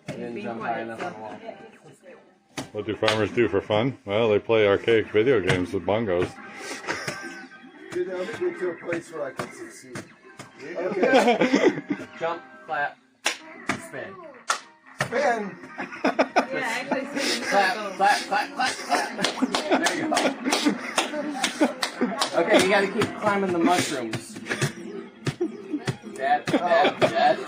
didn't jump high enough on the wall. What do farmers do for fun? Well, they play archaic video games with bongos. Dude, let me get to a place where I can succeed. Okay. Jump, clap, spin. Spin! Yeah, actually spin in Clap, circles. clap, clap, clap, clap. There you go. Okay, you gotta keep climbing the mushrooms. Dad, dad, dad.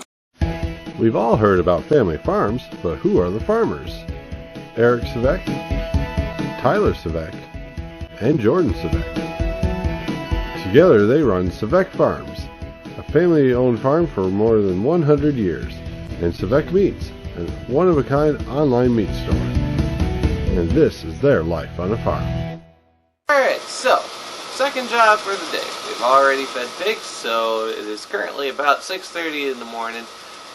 We've all heard about family farms, but who are the farmers? Eric Savek, Tyler Savek, and Jordan Savek. Together they run Savek Farms, a family-owned farm for more than 100 years, and Savek Meats, a one-of-a-kind online meat store. And this is their life on a farm. Alright, so, second job for the day. We've already fed pigs, so it is currently about 6:30 in the morning.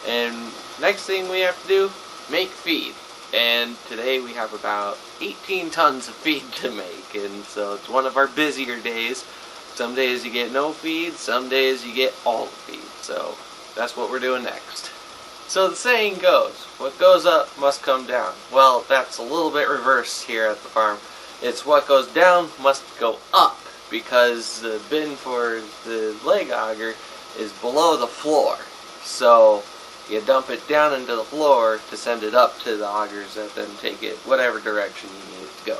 And next thing we have to do, make feed. And today we have about 18 tons of feed to make, and so it's one of our busier days. Some days you get no feed, some days you get all the feed, so that's what we're doing next. So the saying goes, what goes up must come down. Well, that's a little bit reversed here at the farm. It's what goes down must go up, because the bin for the leg auger is below the floor. So you dump it down into the floor to send it up to the augers that then take it whatever direction you need it to go.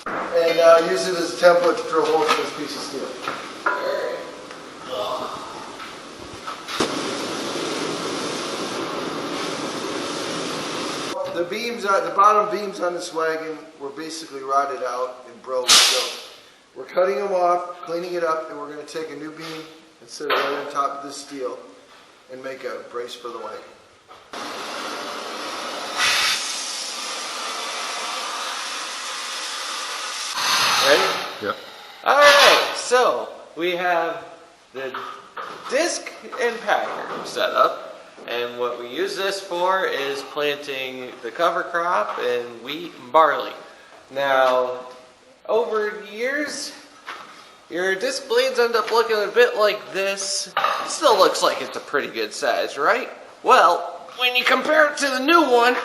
And use it as a template to drill holes in this piece of steel. The beams, the bottom beams on this wagon were basically rotted out and broke. So we're cutting them off, cleaning it up, and we're going to take a new beam and set it right on top of this steel and make a brace for the wagon. Ready? Yep. Alright, so we have the disc and packer set up, and what we use this for is planting the cover crop and wheat and barley. Now, over the years, your disc blades end up looking a bit like this. It still looks like it's a pretty good size, right? Well, when you compare it to the new one,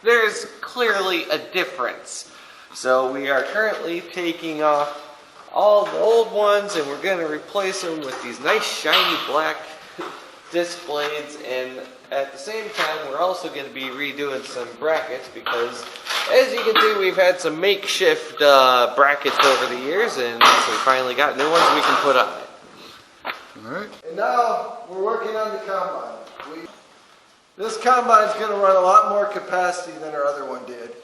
there's clearly a difference. So we are currently taking off all the old ones, and we're going to replace them with these nice shiny black disc blades, and at the same time we're also going to be redoing some brackets, because as you can see we've had some makeshift brackets over the years, and so we finally got new ones we can put on it. Alright. And now we're working on the combine. This combine's going to run a lot more capacity than our other one did.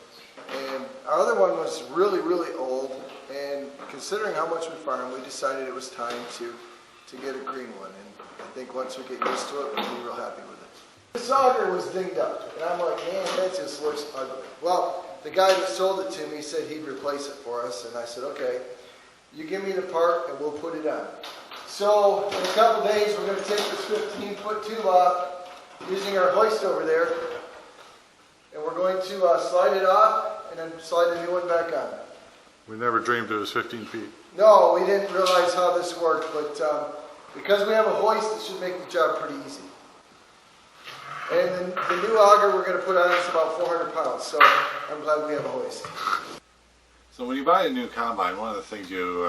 And our other one was really, really old, and considering how much we farm, we decided it was time to get a green one. And I think once we get used to it, we'll be real happy with it. This auger was dinged up, and I'm like, man, that just looks ugly. Well, the guy that sold it to me said he'd replace it for us, and I said, okay, you give me the part and we'll put it on. So in a couple days, we're going to take this 15-foot tube off using our hoist over there, and we're going to slide it off and then slide a new one back on. We never dreamed it was 15 feet. No, we didn't realize how this worked, but because we have a hoist, it should make the job pretty easy. And then the new auger we're going to put on is about 400 pounds, so I'm glad we have a hoist. So when you buy a new combine, one of the things you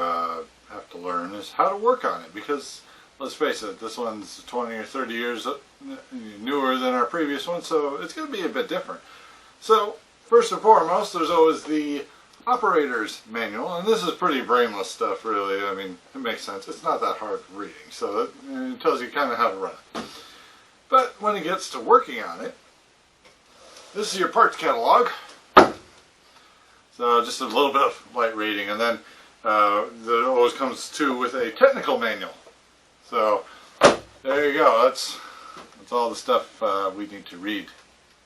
have to learn is how to work on it, because let's face it, this one's 20 or 30 years newer than our previous one, so it's going to be a bit different. So first and foremost, there's always the operator's manual, and this is pretty brainless stuff, really. I mean, it makes sense. It's not that hard reading, so it tells you kind of how to run it. But when it gets to working on it, this is your parts catalog. So just a little bit of light reading, and then that always comes too with a technical manual. So there you go. That's all the stuff we need to read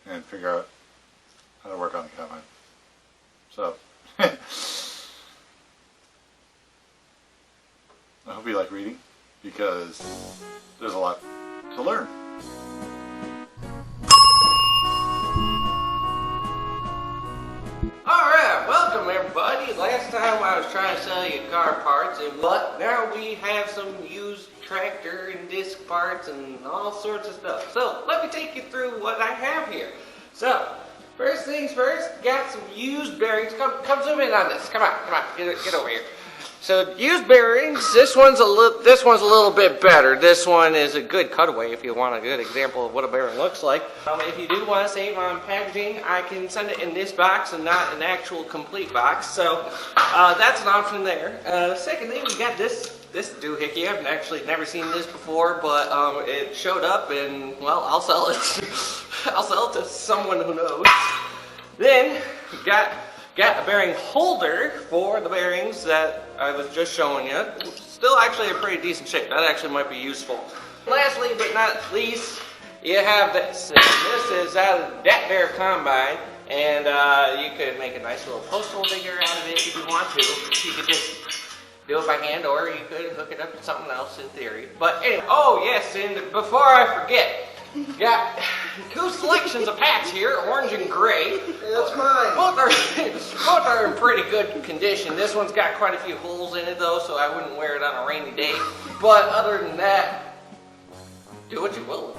and figure out how to work on the combine. So I hope you like reading, because there's a lot to learn. Alright, welcome everybody. Last time I was trying to sell you car parts, but now we have some used tractor and disc parts and all sorts of stuff. So let me take you through what I have here. So, first things first, got some used bearings. Come zoom in on this. Come on, get over here. So used bearings. This one's a little bit better. This one is a good cutaway if you want a good example of what a bearing looks like. If you do want to save on packaging, I can send it in this box and not an actual complete box. So that's an option there. Secondly, we got this doohickey. I've actually never seen this before, but it showed up, and well, I'll sell it. I'll sell it to someone who knows. Then got a bearing holder for the bearings that I was just showing you. Still actually in pretty decent shape. That actually might be useful. Lastly but not least, you have this. This is out of that Bear Combine, and you could make a nice little postal digger out of it if you want to. You could just do it by hand, or you could hook it up to something else in theory. But anyway, oh yes, and before I forget, got two selections of hats here, orange and gray. That's mine. Both are in pretty good condition. This one's got quite a few holes in it though, so I wouldn't wear it on a rainy day. But other than that, do what you will.